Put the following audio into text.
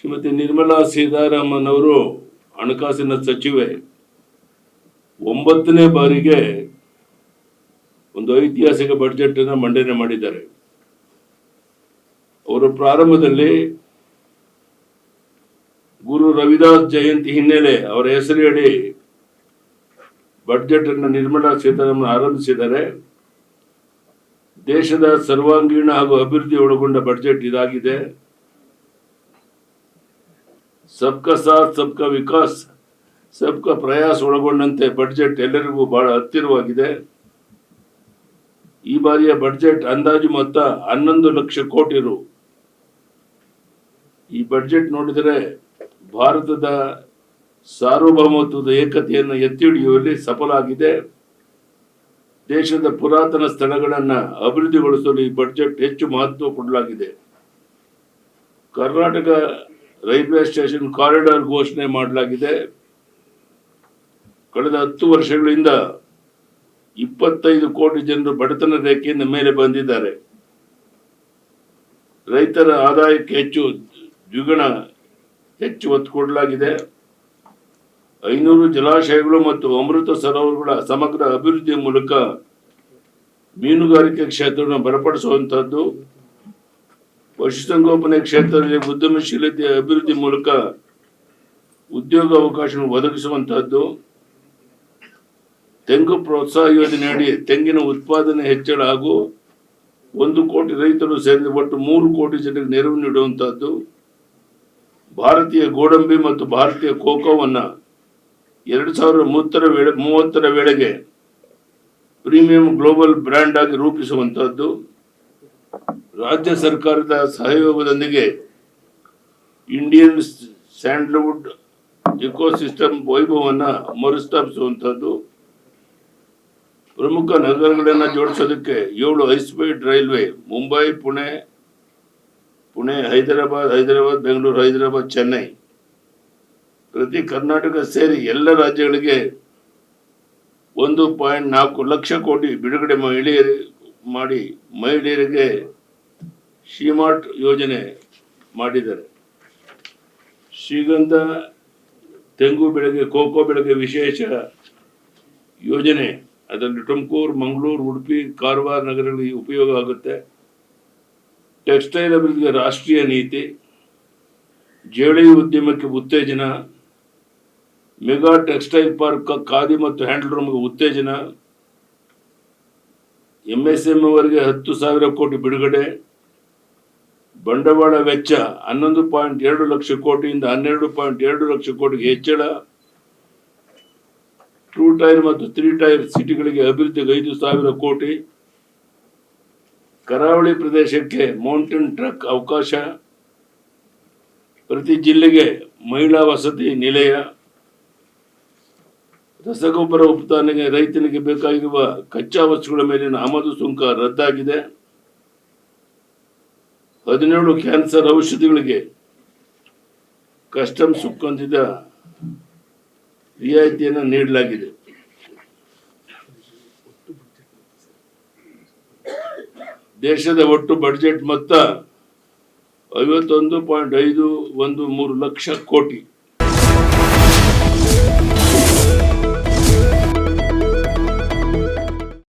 ಶ್ರೀಮತಿ ನಿರ್ಮಲಾ ಸೀತಾರಾಮನ್ ಅವರು ಹಣಕಾಸಿನ ಸಚಿವೆ 9ನೇ ಬಾರಿಗೆ ಒಂದು ಐತಿಹಾಸಿಕ ಬಜೆಟ್ ಅನ್ನು ಮಂಡನೆ ಮಾಡಿದ್ದಾರೆ. ಅವರ ಪ್ರಾರಂಭದಲ್ಲಿ ಗುರು ರವಿದಾಸ್ ಜಯಂತಿ ಹಿನ್ನೆಲೆ ಅವರ ಹೆಸರಡಿ ಬಜೆಟ್ ಅನ್ನು ನಿರ್ಮಲಾ ಸೀತಾರಾಮನ್ ಆರಂಭಿಸಿದ್ದಾರೆ. ದೇಶದ ಸರ್ವಾಂಗೀಣ ಹಾಗೂ ಅಭಿವೃದ್ಧಿ ಒಳಗೊಂಡ ಬಜೆಟ್ ಇದಾಗಿದೆ. ಸಬ್ಕಾ ಸಾಥ್ ಸಬ್ಕಾ ವಿಕಾಸ್ ಸಬ್ಕಾ ಪ್ರಯಾಸ್ ಒಳಗೊಂಡಂತೆ ಬಜೆಟ್ ಎಲ್ಲರಿಗೂ ಬಹಳ ಹತ್ತಿರವಾಗಿದೆ. ಈ ಬಾರಿಯ ಬಜೆಟ್ ಅಂದಾಜು ಮೊತ್ತ 11 ಲಕ್ಷ ಕೋಟಿ ರು. ಈ ಬಜೆಟ್ ನೋಡಿದರೆ ಭಾರತದ ಸಾರ್ವಭೌಮತ್ವದ ಏಕತೆಯನ್ನು ಎತ್ತಿ ಹಿಡಿಯುವಲ್ಲಿ ಸಫಲ ಆಗಿದೆ. ದೇಶದ ಪುರಾತನ ಸ್ಥಳಗಳನ್ನು ಅಭಿವೃದ್ಧಿಗೊಳಿಸಲು ಈ ಬಜೆಟ್ ಹೆಚ್ಚು ಮಹತ್ವ ಕೊಡಲಾಗಿದೆ. ಕರ್ನಾಟಕ ರೈಲ್ವೆ ಸ್ಟೇಷನ್ ಕಾರಿಡಾರ್ ಘೋಷಣೆ ಮಾಡಲಾಗಿದೆ. ಕಳೆದ 10 ವರ್ಷಗಳಿಂದ 25 ಕೋಟಿ ಜನರು ಬಡತನ ರೇಖೆಯಿಂದ ಮೇಲೆ ಬಂದಿದ್ದಾರೆ. ರೈತರ ಆದಾಯಕ್ಕೆ ದ್ವಿಗುಣ ಹೆಚ್ಚು ಒತ್ತು ಕೊಡಲಾಗಿದೆ. 500 ಜಲಾಶಯಗಳು ಮತ್ತು ಅಮೃತ ಸರೋವರಗಳ ಸಮಗ್ರ ಅಭಿವೃದ್ಧಿ ಮೂಲಕ ಮೀನುಗಾರಿಕೆ ಕ್ಷೇತ್ರವನ್ನು ಬಲಪಡಿಸುವಂತಹದ್ದು, ಪಶುಸಂಗೋಪನೆ ಕ್ಷೇತ್ರದಲ್ಲಿ ಉದ್ಯಮಶೀಲತೆ ಅಭಿವೃದ್ಧಿ ಮೂಲಕ ಉದ್ಯೋಗ ಅವಕಾಶ ಒದಗಿಸುವಂತಹದ್ದು, ತೆಂಗು ಪ್ರೋತ್ಸಾಹ ಯೋಜನೆಯಡಿ ತೆಂಗಿನ ಉತ್ಪಾದನೆ ಹೆಚ್ಚಳ ಹಾಗೂ 1 ಕೋಟಿ ರೈತರು ಸೇರಿದ ಒಟ್ಟು 3 ಕೋಟಿ ಜನರಿಗೆ ನೆರವು ನೀಡುವಂತಹದ್ದು, ಭಾರತೀಯ ಗೋಡಂಬಿ ಮತ್ತು ಭಾರತೀಯ ಕೋಕೋವನ್ನು 2030ರ ವೇಳೆಗೆ ಪ್ರೀಮಿಯಂ ಗ್ಲೋಬಲ್ ಬ್ರ್ಯಾಂಡ್ ಆಗಿ ರೂಪಿಸುವಂತಹದ್ದು, ರಾಜ್ಯ ಸರ್ಕಾರದ ಸಹಯೋಗದೊಂದಿಗೆ ಇಂಡಿಯನ್ ಸ್ಯಾಂಡಲ್ವುಡ್ ಇಕೋಸಿಸ್ಟಮ್ ವೈಭವವನ್ನು ಮರುಸ್ಥಾಪಿಸುವಂತಹದ್ದು, ಪ್ರಮುಖ ನಗರಗಳನ್ನು ಜೋಡಿಸೋದಕ್ಕೆ 7 ಹೈಸ್ಪೀಡ್ ರೈಲ್ವೆ ಮುಂಬೈ, ಪುಣೆ, ಹೈದರಾಬಾದ್, ಬೆಂಗಳೂರು, ಹೈದರಾಬಾದ್, ಚೆನ್ನೈ, ಪ್ರತಿ ಕರ್ನಾಟಕ ಸೇರಿ ಎಲ್ಲ ರಾಜ್ಯಗಳಿಗೆ 1.4 ಲಕ್ಷ ಕೋಟಿ ಬಿಡುಗಡೆ ಮಾಡಿ ಮಹಿಳೆಯರಿಗೆ ಶ್ರೀಮಾರ್ಟ್ ಯೋಜನೆ ಮಾಡಿದ್ದಾರೆ. ಶ್ರೀಗಂಧ, ತೆಂಗು ಬೆಳೆಗೆ, ಕೋಕೋ ಬೆಳೆಗೆ ವಿಶೇಷ ಯೋಜನೆ, ಅದರಲ್ಲಿ ತುಮಕೂರು, ಮಂಗಳೂರು, ಉಡುಪಿ, ಕಾರವಾರ ನಗರಗಳಿಗೆ ಉಪಯೋಗ ಆಗುತ್ತೆ. ಟೆಕ್ಸ್ಟೈಲ್ ಅಭಿವೃದ್ಧಿಗೆ ರಾಷ್ಟ್ರೀಯ ನೀತಿ, ಜವಳಿ ಉದ್ಯಮಕ್ಕೆ ಉತ್ತೇಜನ, ಮೆಗಾ ಟೆಕ್ಸ್ಟೈಲ್ ಪಾರ್ಕ್, ಖಾದಿ ಮತ್ತು ಹ್ಯಾಂಡ್ಲೂಮ್ಗೆ ಉತ್ತೇಜನ, MSME ವರೆಗೆ 10,000 ಕೋಟಿ ಬಿಡುಗಡೆ, ಬಂಡವಾಳ ವೆಚ್ಚ 11.2 ಲಕ್ಷ ಕೋಟಿಯಿಂದ 12.2 ಲಕ್ಷ ಕೋಟಿಗೆ ಹೆಚ್ಚಳ, 2 ಟೈರ್ ಮತ್ತು 3 ಟೈರ್ ಸಿಟಿಗಳಿಗೆ ಅಭಿವೃದ್ಧಿಗೆ 5,000 ಕೋಟಿ, ಕರಾವಳಿ ಪ್ರದೇಶಕ್ಕೆ ಮೌಂಟೇನ್ ಟ್ರಕ್ ಅವಕಾಶ, ಪ್ರತಿ ಜಿಲ್ಲೆಗೆ ಮಹಿಳಾ ವಸತಿ ನಿಲಯ, ರಸಗೊಬ್ಬರ ಉತ್ಪಾದನೆಗೆ ರೈತನಿಗೆ ಬೇಕಾಗಿರುವ ಕಚ್ಚಾ ವಸ್ತುಗಳ ಮೇಲಿನ ಆಮದು ಸುಂಕ ರದ್ದಾಗಿದೆ. 17 ಕ್ಯಾನ್ಸರ್ ಔಷಧಿಗಳಿಗೆ ಕಸ್ಟಮ್ಸ್ ಸುಂಕದಿಂದ ರಿಯಾಯಿತಿಯನ್ನು ನೀಡಲಾಗಿದೆ. ದೇಶದ ಒಟ್ಟು ಬಜೆಟ್ ಮೊತ್ತ 51.513 ಲಕ್ಷ ಕೋಟಿ.